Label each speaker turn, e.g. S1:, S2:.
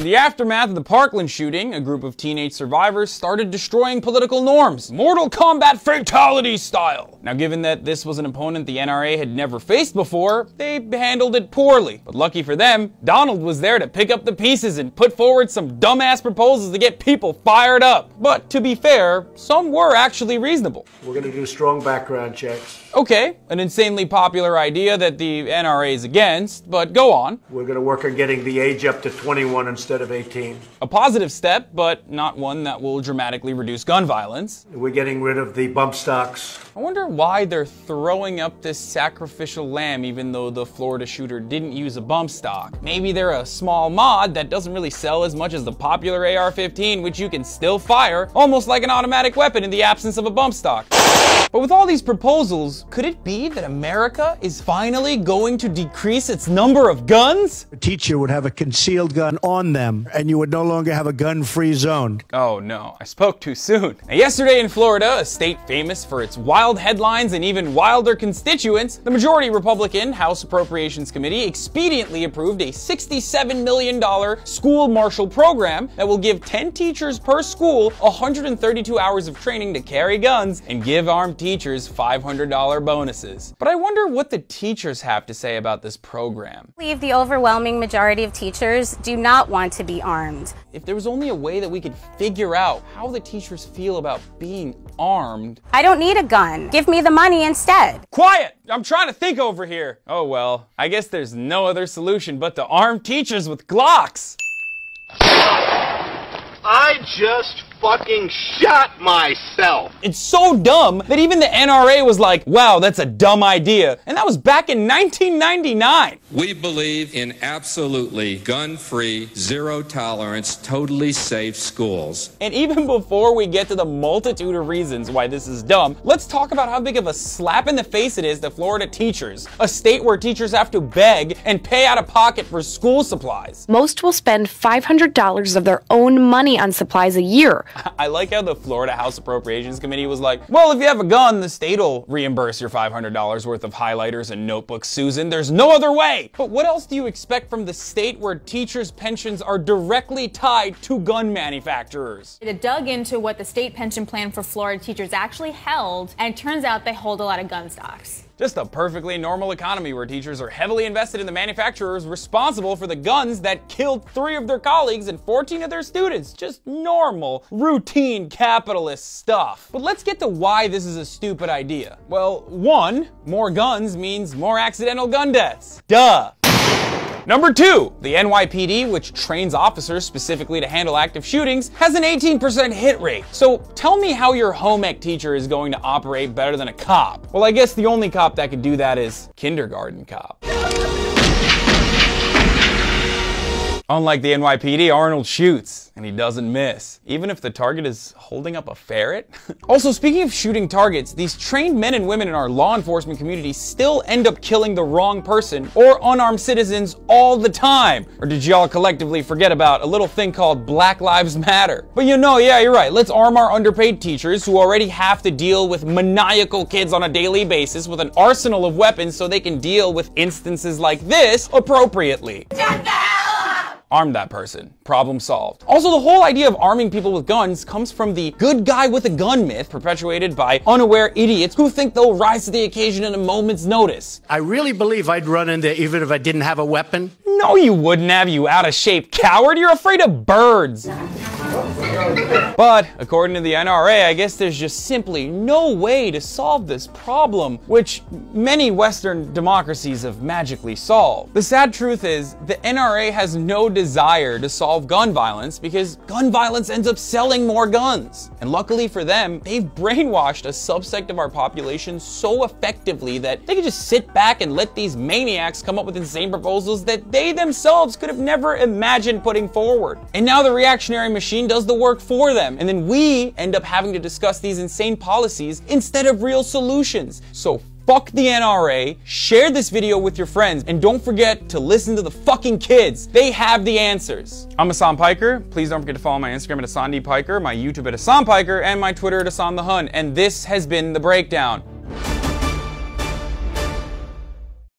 S1: the aftermath of the Parkland shooting, a group of teenage survivors started destroying political norms, Mortal Kombat fatality style. Now, given that this was an opponent the NRA had never faced before, they handled it poorly. But lucky for them, Donald was there to pick up the pieces and put forward some dumbass proposals to get people fired up. But to be fair, some were actually reasonable.
S2: We're going to do strong background checks.
S1: Okay, an insanely popular idea that the NRA is against, but go on.
S2: We're going to work on getting the age up to 21 instead of 18.
S1: A positive step, but not one that will dramatically reduce gun violence.
S2: We're getting rid of the bump stocks.
S1: I wonder why they're throwing up this sacrificial lamb even though the Florida shooter didn't use a bump stock. Maybe they're a small mod that doesn't really sell as much as the popular AR-15, which you can still fire, almost like an automatic weapon in the absence of a bump stock. But with all these proposals, could it be that America is finally going to decrease its number of guns?
S3: A teacher would have a concealed gun on them, and you would no longer have a gun-free zone.
S1: Oh no, I spoke too soon. Now, yesterday in Florida, a state famous for its wild headlines and even wilder constituents, the majority Republican House Appropriations Committee expediently approved a $67 million school marshal program that will give 10 teachers per school 132 hours of training to carry guns and give armed teachers $500 bonuses. But I wonder what the teachers have to say about this program.
S4: I believe the overwhelming majority of teachers do not want to be armed.
S1: If there was only a way that we could figure out how the teachers feel about being armed.
S4: I don't need a gun. Give me the money instead.
S1: Quiet! I'm trying to think over here. Oh well, I guess there's no other solution but to arm teachers with Glocks.
S5: I just fucking shot myself.
S1: It's so dumb that even the NRA was like, wow, that's a dumb idea. And that was back in 1999.
S6: We believe in absolutely gun-free, zero-tolerance, totally safe schools.
S1: And even before we get to the multitude of reasons why this is dumb, let's talk about how big of a slap in the face it is to Florida teachers, a state where teachers have to beg and pay out of pocket for school supplies.
S7: Most will spend $500 of their own money on supplies a year.
S1: I like how the Florida House Appropriations Committee was like, well, if you have a gun, the state will reimburse your $500 worth of highlighters and notebooks, Susan. There's no other way. But what else do you expect from the state where teachers' pensions are directly tied to gun manufacturers?
S8: It dug into what the state pension plan for Florida teachers actually held, and it turns out they hold a lot of gun stocks.
S1: Just a perfectly normal economy where teachers are heavily invested in the manufacturers responsible for the guns that killed 3 of their colleagues and 14 of their students. Just normal, routine capitalist stuff. But let's get to why this is a stupid idea. Well, 1, more guns means more accidental gun deaths. Duh. Number 2, the NYPD, which trains officers specifically to handle active shootings, has an 18% hit rate. So tell me how your home ec teacher is going to operate better than a cop. Well, I guess the only cop that could do that is kindergarten cop. Unlike the NYPD, Arnold shoots, and he doesn't miss, even if the target is holding up a ferret. Also, speaking of shooting targets, these trained men and women in our law enforcement community still end up killing the wrong person or unarmed citizens all the time. Or did y'all collectively forget about a little thing called Black Lives Matter? But you know, yeah, you're right. Let's arm our underpaid teachers who already have to deal with maniacal kids on a daily basis with an arsenal of weapons so they can deal with instances like this appropriately. Arm that person. Problem solved. Also, the whole idea of arming people with guns comes from the good guy with a gun myth perpetuated by unaware idiots who think they'll rise to the occasion at a moment's notice.
S3: I really believe I'd run in there even if I didn't have a weapon.
S1: No, you wouldn't have, you out-of-shape coward. You're afraid of birds. But, according to the NRA, I guess there's just simply no way to solve this problem, which many Western democracies have magically solved. The sad truth is, the NRA has no desire to solve gun violence because gun violence ends up selling more guns. And luckily for them, they've brainwashed a subsect of our population so effectively that they can just sit back and let these maniacs come up with insane proposals that they themselves could have never imagined putting forward. And now the reactionary machine does the work for them, and then we end up having to discuss these insane policies instead of real solutions. So fuck the NRA, share this video with your friends, and don't forget to listen to the fucking kids. They have the answers. I'm Hassan Piker. Please don't forget to follow my Instagram at HassanDPiker, my YouTube at Hassan Piker, and my Twitter at Hassan the Hun. And this has been The Breakdown.